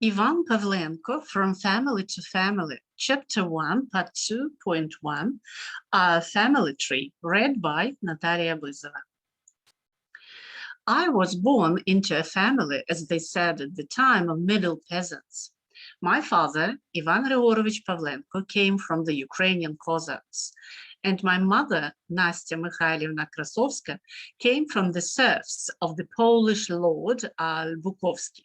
Ivan Pavlenko, From Family to Family, Chapter 1, Part 2.1, Family Tree, read by Natalia Buzova. I was born into a family, as they said at the time, of middle peasants. My father, Ivan Grigorievich Pavlenko, came from the Ukrainian Cossacks, and my mother, Nastya Mikhailivna Krasovska, came from the serfs of the Polish lord Bukovsky.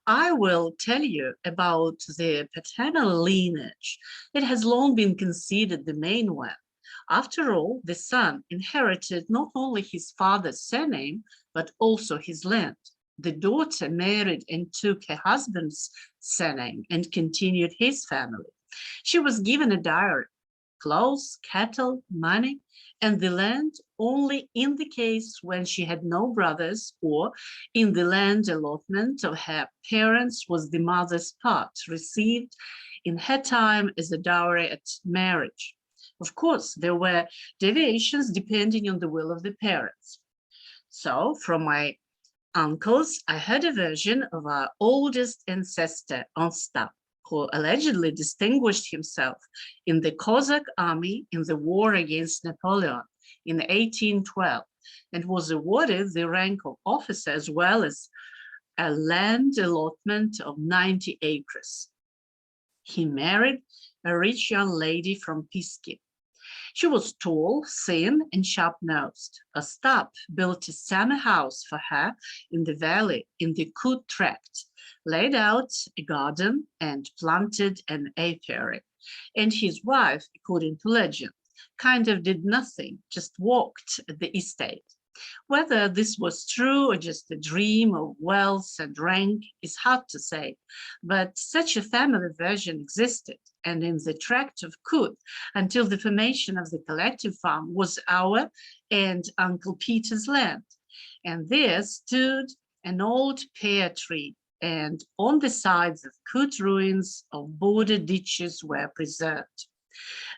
I will tell you about the paternal lineage. It has long been considered the main one. After all, the son inherited not only his father's surname, but also his land. The daughter married and took her husband's surname and continued his family. She was given a dowry, clothes, cattle, money, and the land only in the case when she had no brothers, or in the land allotment of her parents was the mother's part received in her time as a dowry at marriage. Of course, there were deviations depending on the will of the parents. So from my uncles, I heard a version of our oldest ancestor, Ostap, who allegedly distinguished himself in the Cossack army in the war against Napoleon in 1812 and was awarded the rank of officer as well as a land allotment of 90 acres. He married a rich young lady from Pisky. She was tall, thin, and sharp-nosed. Ostap built a summer house for her in the valley in the Kut tract, laid out a garden and planted an apiary. And his wife, according to legend, kind of did nothing, just walked the estate. Whether this was true or just a dream of wealth and rank is hard to say, but such a family version existed, and in the tract of Kut, until the formation of the collective farm, was our and Uncle Peter's land. And there stood an old pear tree, and on the sides of Kut ruins of border ditches were preserved.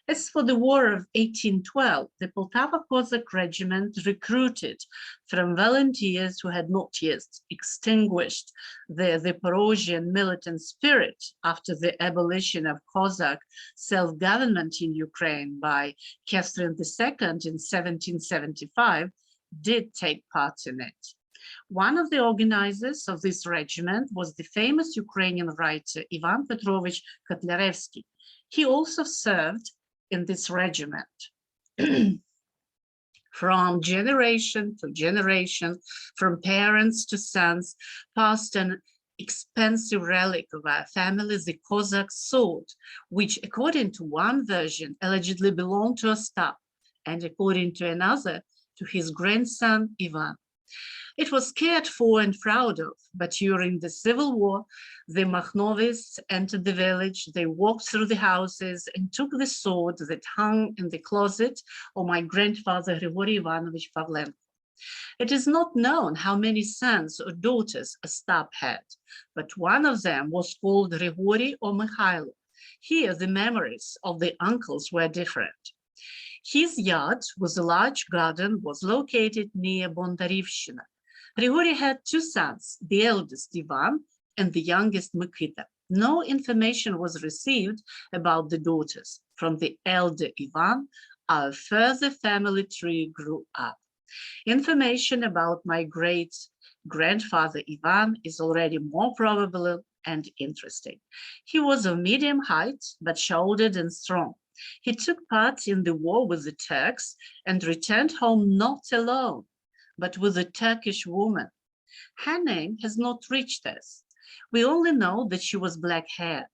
As for the War of 1812, the Poltava Cossack Regiment recruited from volunteers who had not yet extinguished the Zaporozhian militant spirit after the abolition of Cossack self-government in Ukraine by Catherine II in 1775, did take part in it. One of the organizers of this regiment was the famous Ukrainian writer Ivan Petrovich Kotlяревsky. He also served in this regiment. From generation to generation, from parents to sons, passed an expensive relic of our family, the Cossack sword, which, according to one version, allegedly belonged to Ostap, and according to another, to his grandson Ivan. It was cared for and proud of, but during the Civil War, the Makhnovists entered the village, they walked through the houses and took the sword that hung in the closet of my grandfather Grigory Ivanovich Pavlenko. It is not known how many sons or daughters Ostap had, but one of them was called Grigory or Mikhailo. Here the memories of the uncles were different. His yard with a large garden was located near Bondarivshina. Grigory had two sons, the eldest Ivan and the youngest Mikita. No information was received about the daughters. From the elder Ivan, our further family tree grew up. Information about my great-grandfather Ivan is already more probable and interesting. He was of medium height, but shouldered and strong. He took part in the war with the Turks and returned home not alone, but with a Turkish woman. Her name has not reached us. We only know that she was black-haired.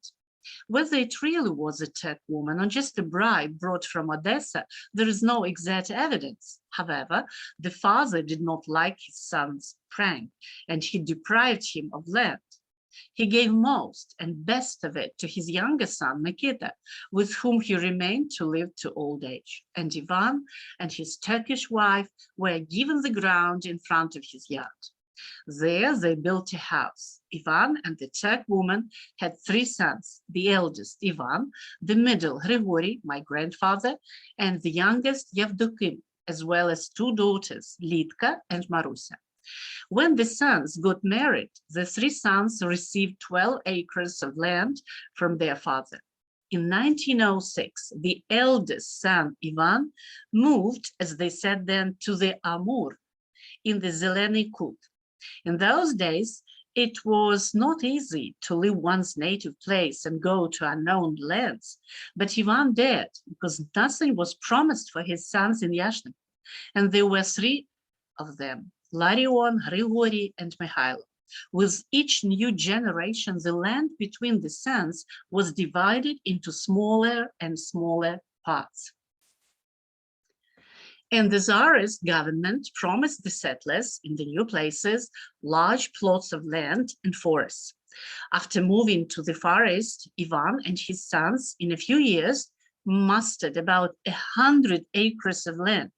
Whether it really was a Turk woman or just a bride brought from Odessa, there is no exact evidence. However, the father did not like his son's prank, and he deprived him of land. He gave most and best of it to his younger son, Mikita, with whom he remained to live to old age. And Ivan and his Turkish wife were given the ground in front of his yard. There they built a house. Ivan and the Turk woman had three sons, the eldest Ivan, the middle Grigory, my grandfather, and the youngest Yevdokim, as well as two daughters, Litka and Marusia. When the sons got married, the three sons received 12 acres of land from their father. In 1906, the eldest son, Ivan, moved, as they said then, to the Amur in the Zeleny Kut. In those days, it was not easy to leave one's native place and go to unknown lands, but Ivan dared because nothing was promised for his sons in Yashnik, and there were three of them, Larion, Grigory, and Mikhailo. With each new generation, the land between the sons was divided into smaller and smaller parts. And the Tsarist government promised the settlers in the new places large plots of land and forests. After moving to the Far East, Ivan and his sons in a few years mustered about 100 acres of land,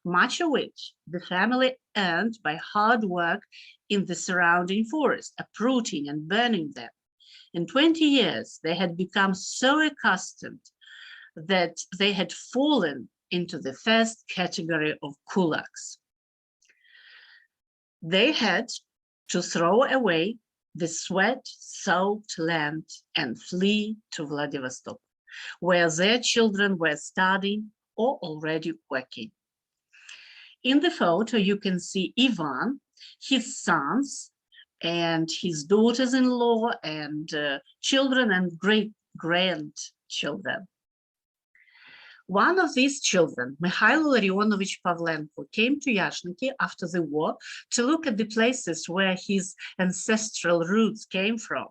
much of which the family earned by hard work in the surrounding forest, uprooting and burning them. In 20 years, they had become so accustomed that they had fallen into the first category of kulaks. They had to throw away the sweat-soaked land and flee to Vladivostok, where their children were studying or already working. In the photo, you can see Ivan, his sons, and his daughters-in-law, and children and great-grandchildren. One of these children, Mikhailo Larionovich Pavlenko, came to Yashniki after the war to look at the places where his ancestral roots came from.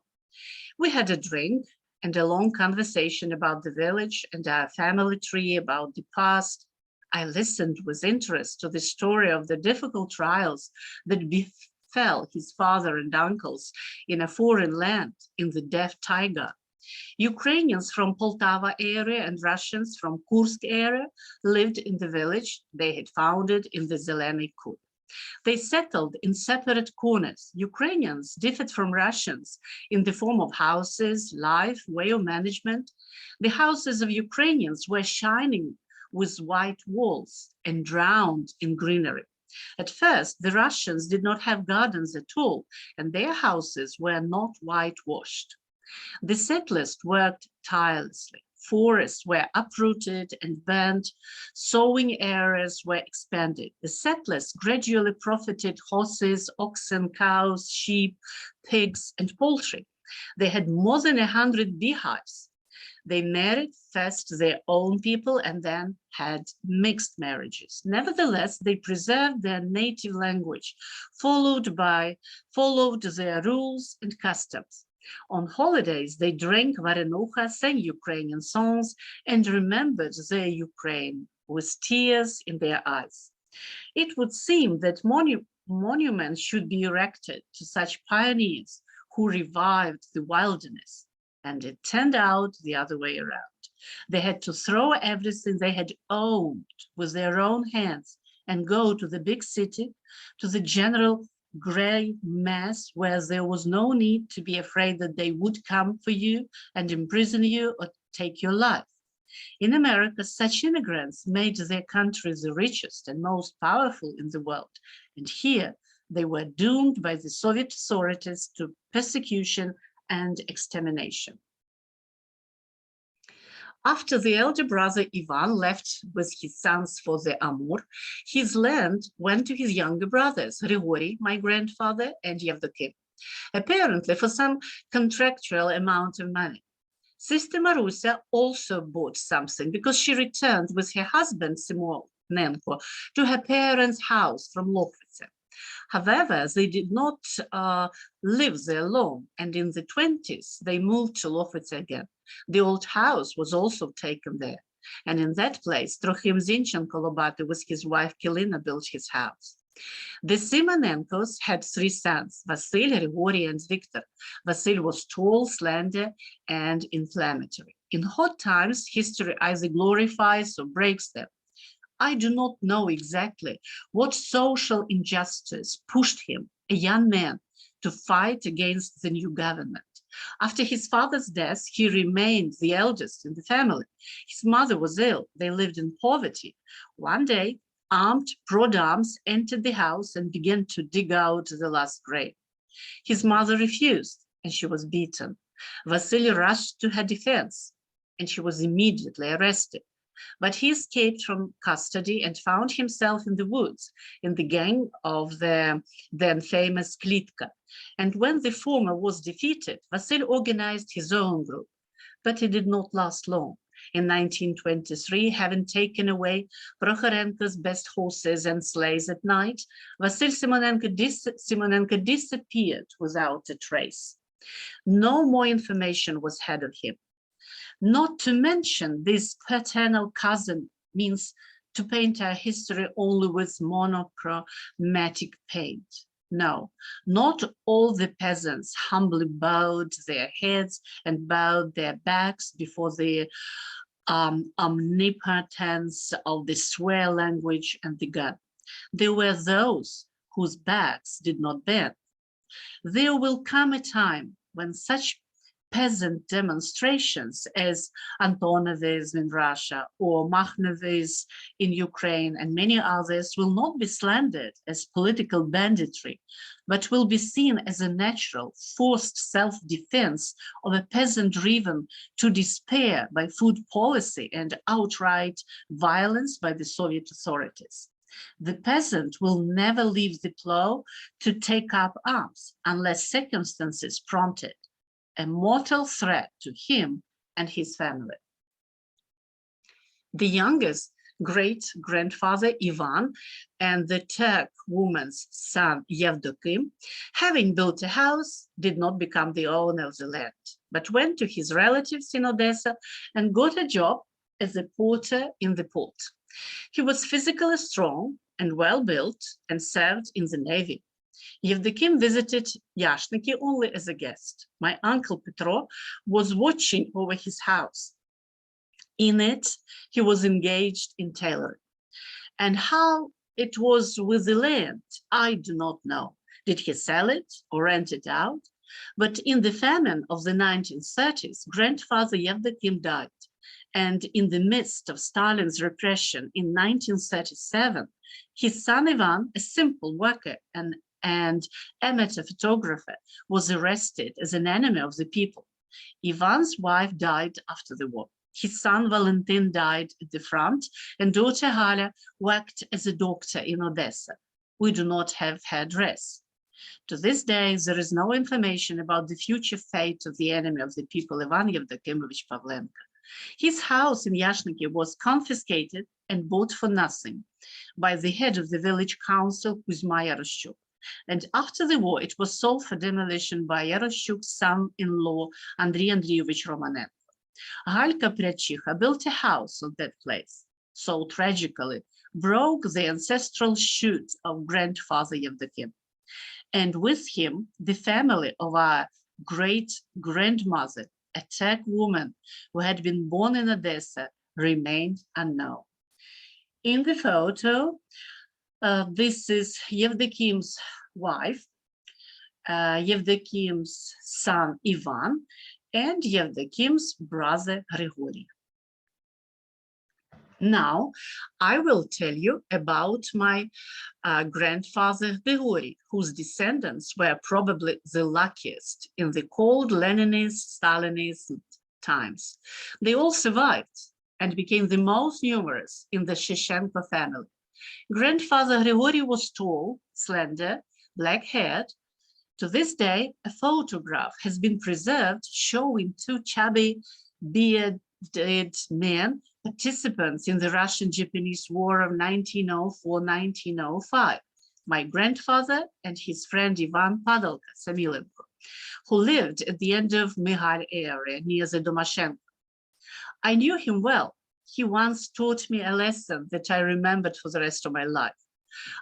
We had a drink and a long conversation about the village and our family tree, about the past. I listened with interest to the story of the difficult trials that befell his father and uncles in a foreign land in the Deaf Taiga. Ukrainians from Poltava area and Russians from Kursk area lived in the village they had founded in the Zeleny Kut. They settled in separate corners. Ukrainians differed from Russians in the form of houses, life, way of management. The houses of Ukrainians were shining with white walls and drowned in greenery. At first, the Russians did not have gardens at all, and their houses were not whitewashed. The settlers worked tirelessly. Forests were uprooted and burnt. Sowing areas were expanded. The settlers gradually profited horses, oxen, cows, sheep, pigs, and poultry. They had more than 100 beehives. They married first their own people and then had mixed marriages. Nevertheless, they preserved their native language, followed their rules and customs. On holidays, they drank varenucha, sang Ukrainian songs, and remembered their Ukraine with tears in their eyes. It would seem that monuments should be erected to such pioneers who revived the wilderness, and it turned out the other way around. They had to throw everything they had owned with their own hands and go to the big city, to the general gray mass where there was no need to be afraid that they would come for you and imprison you or take your life. In America, such immigrants made their country the richest and most powerful in the world. And here they were doomed by the Soviet authorities to persecution and extermination. After the elder brother Ivan left with his sons for the Amur, his land went to his younger brothers, Grigory, my grandfather, and Yevdokim, apparently for some contractual amount of money. Sister Marusia also bought something because she returned with her husband, Simonenko, to her parents' house from Lokhvitsa. However, they did not live there long, and in the 20s, they moved to Lokhvitsa again. The old house was also taken there, and in that place, Trochim Zinchenko Lobato with his wife Kilina built his house. The Simonenkos had three sons, Vasil, Grigory, and Viktor. Vasil was tall, slender, and inflammatory. In hot times, history either glorifies or breaks them. I do not know exactly what social injustice pushed him, a young man, to fight against the new government. After his father's death, he remained the eldest in the family. His mother was ill. They lived in poverty. One day, armed broad arms, entered the house and began to dig out the last grain. His mother refused, and she was beaten. Vasily rushed to her defense, and she was immediately arrested. But he escaped from custody and found himself in the woods in the gang of the then famous Klitka. And when the former was defeated, Vasily organized his own group, but it did not last long. In 1923, having taken away Prokhorenko's best horses and sleighs at night, Vasily Simonenko disappeared without a trace. No more information was had of him. Not to mention, this paternal cousin means to paint our history only with monochromatic paint. No, not all the peasants humbly bowed their heads and bowed their backs before the omnipotence of the swear language and the gun. There were those whose backs did not bend. There will come a time when such peasant demonstrations as Antonov's in Russia or Makhnov's in Ukraine and many others will not be slandered as political banditry, but will be seen as a natural, forced self-defense of a peasant driven to despair by food policy and outright violence by the Soviet authorities. The peasant will never leave the plow to take up arms unless circumstances prompt it. A mortal threat to him and his family. The youngest great-grandfather Ivan and the Turk woman's son Yevdokim, having built a house, did not become the owner of the land, but went to his relatives in Odessa and got a job as a porter in the port. He was physically strong and well-built and served in the Navy. Yevdokim visited Yashniki only as a guest. My uncle Petro was watching over his house. In it, he was engaged in tailoring. And how it was with the land, I do not know. Did he sell it or rent it out? But in the famine of the 1930s, grandfather Yevdokim died. And in the midst of Stalin's repression in 1937, his son Ivan, a simple worker and amateur photographer, was arrested as an enemy of the people. Ivan's wife died after the war. His son Valentin died at the front, and daughter Hala worked as a doctor in Odessa. We do not have her address. To this day, there is no information about the future fate of the enemy of the people, Ivan Yevdokimовich Pavlenko. His house in Yashniki was confiscated and bought for nothing by the head of the village council, Kuzma Yaroshchuk. And after the war, it was sold for demolition by Yaroshchuk's son-in-law, Andrei Andreevich Romanenko. Galka Pryachicha built a house on that place, so tragically broke the ancestral shoot of grandfather Yevdokim. And with him, the family of our great-grandmother, a Turk woman who had been born in Odessa, remained unknown. In the photo, this is Yevdokim's wife, Yevdokim's son Ivan, and Yevdokim's brother Grigory. Now, I will tell you about my grandfather Grigory, whose descendants were probably the luckiest in the cold Leninist, Stalinist times. They all survived and became the most numerous in the Shevchenko family. Grandfather Grigory was tall, slender, black-haired. To this day, a photograph has been preserved showing two chubby, bearded men, participants in the Russian-Japanese War of 1904-1905, my grandfather and his friend Ivan Pavlenko, who lived at the end of Mihail area near the Domashenko. I knew him well. He once taught me a lesson that I remembered for the rest of my life.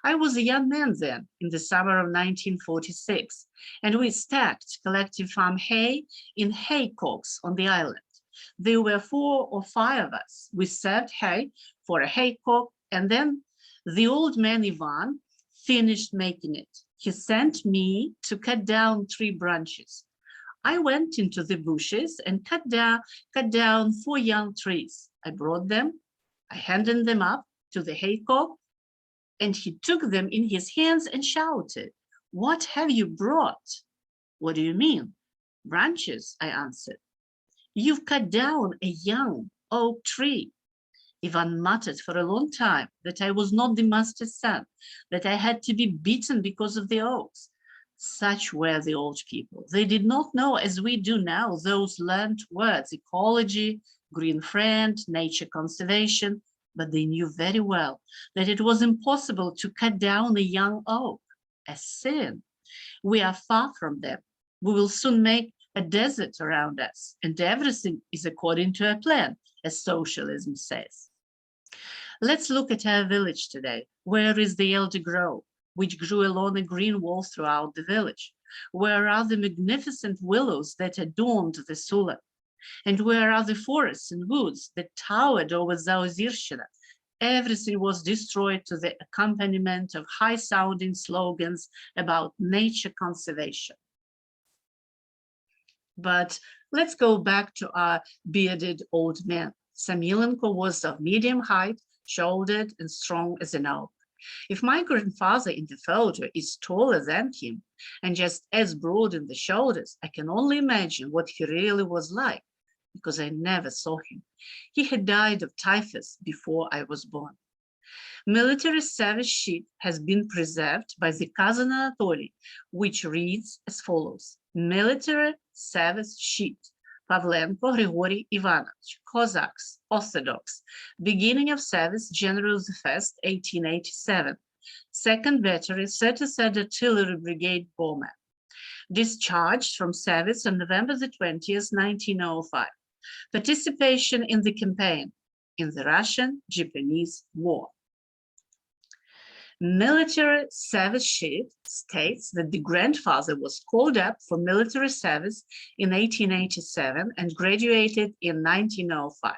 I was a young man then, in the summer of 1946, and we stacked collective farm hay in haycocks on the island. There were 4 or 5 of us. We served hay for a haycock, and then the old man Ivan finished making it. He sent me to cut down tree branches. I went into the bushes and cut down 4 young trees. I brought them, I handed them up to the haycock, and he took them in his hands and shouted, "What have you brought?" "What do you mean?" "Branches," I answered. "You've cut down a young oak tree." Ivan muttered for a long time that I was not the master's son, that I had to be beaten because of the oaks. Such were the old people. They did not know, as we do now, those learned words, ecology, green friend, nature conservation, but they knew very well that it was impossible to cut down a young oak, a sin. We are far from them. We will soon make a desert around us, and everything is according to a plan, as socialism says. Let's look at our village today. Where is the elder grove, which grew along a green wall throughout the village? Where are the magnificent willows that adorned the Sula? And where are the forests and woods that towered over Zaozirshina? Everything was destroyed to the accompaniment of high-sounding slogans about nature conservation. But let's go back to our bearded old man. Samelenko was of medium height, shouldered and strong as an oak. If my grandfather in the photo is taller than him and just as broad in the shoulders, I can only imagine what he really was like, because I never saw him. He had died of typhus before I was born. Military service sheet has been preserved by the cousin Anatoly, which reads as follows: military service sheet, Pavlenko Grigory Ivanovich, Cossacks, Orthodox, beginning of service January 1st, 1887, 2nd Battery, 33rd Artillery Brigade Bomber, discharged from service on November the 20th, 1905, participation in the campaign in the Russian-Japanese War. Military service sheet states that the grandfather was called up for military service in 1887 and graduated in 1905.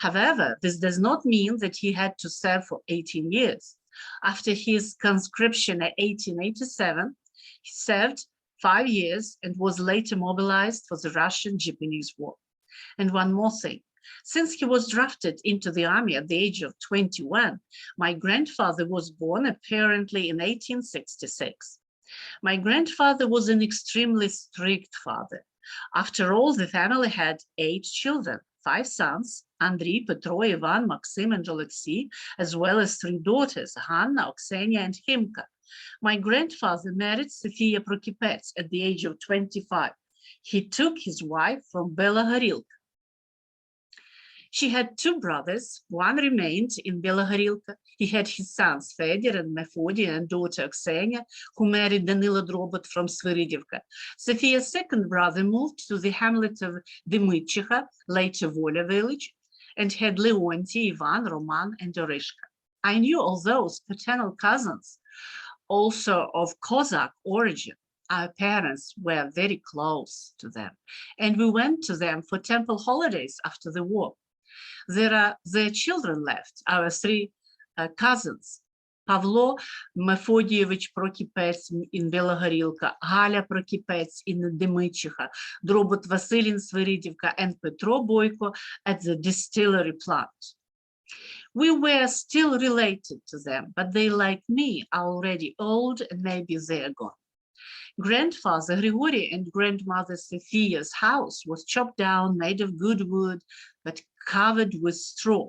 However, this does not mean that he had to serve for 18 years. After his conscription in 1887, he served 5 years and was later mobilized for the Russian-Japanese War. And one more thing. Since he was drafted into the army at the age of 21, my grandfather was born apparently in 1866. My grandfather was an extremely strict father. After all, the family had 8 children, 5 sons, Andrei, Petro, Ivan, Maxim, and Alexei, as well as 3 daughters, Hanna, Oksenia, and Himka. My grandfather married Sophia Prokipets at the age of 25. He took his wife from Belogorilka. She had 2 brothers. One remained in Belogorilka. He had his sons Fedor and Mefodi and daughter Oksenia, who married Danilo Drobot from Sviridivka. Sophia's second brother moved to the hamlet of Demytchiha, later Volia village, and had Leonti, Ivan, Roman, and Orishka. I knew all those paternal cousins, also of Cossack origin. Our parents were very close to them, and we went to them for temple holidays after the war. There are their children left, our 3 cousins, Pavlo Mefodievich Prokipets in Belogorilka, Galia Prokipets in Demytchiha, Drobot Vasil in Sviridivka, and Petro Boyko at the distillery plant. We were still related to them, but they, like me, are already old and maybe they're gone. Grandfather Grigory and grandmother Sophia's house was chopped down, made of good wood, but covered with straw.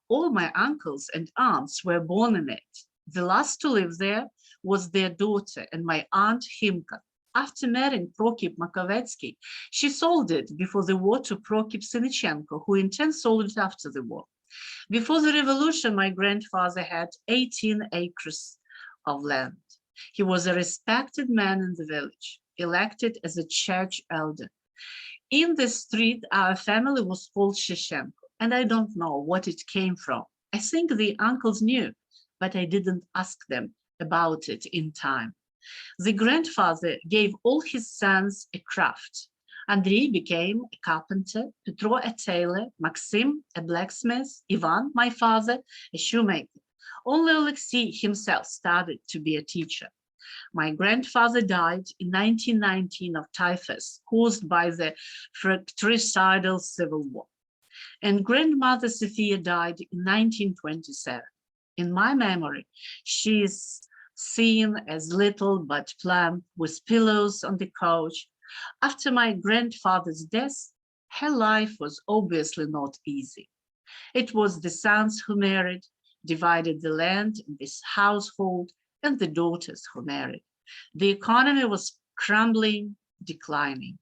All my uncles and aunts were born in it. The last to live there was their daughter and my aunt Himka. After marrying Prokip Makovetsky, she sold it before the war to Prokip Senichenko, who in turn sold it after the war. Before the revolution, my grandfather had 18 acres of land. He was a respected man in the village, elected as a church elder. In the street, our family was called Sheshenko, and I don't know what it came from. I think the uncles knew, but I didn't ask them about it in time. The grandfather gave all his sons a craft. Andrei became a carpenter, Petro a tailor, Maxim a blacksmith, Ivan, my father, a shoemaker. Only Alexei himself started to be a teacher. My grandfather died in 1919 of typhus caused by the fratricidal civil war. And grandmother Sophia died in 1927. In my memory, she is seen as little but plump, with pillows on the couch. After my grandfather's death, her life was obviously not easy. It was the sons who married, divided the land in this household, and the daughters who married. The economy was crumbling, declining.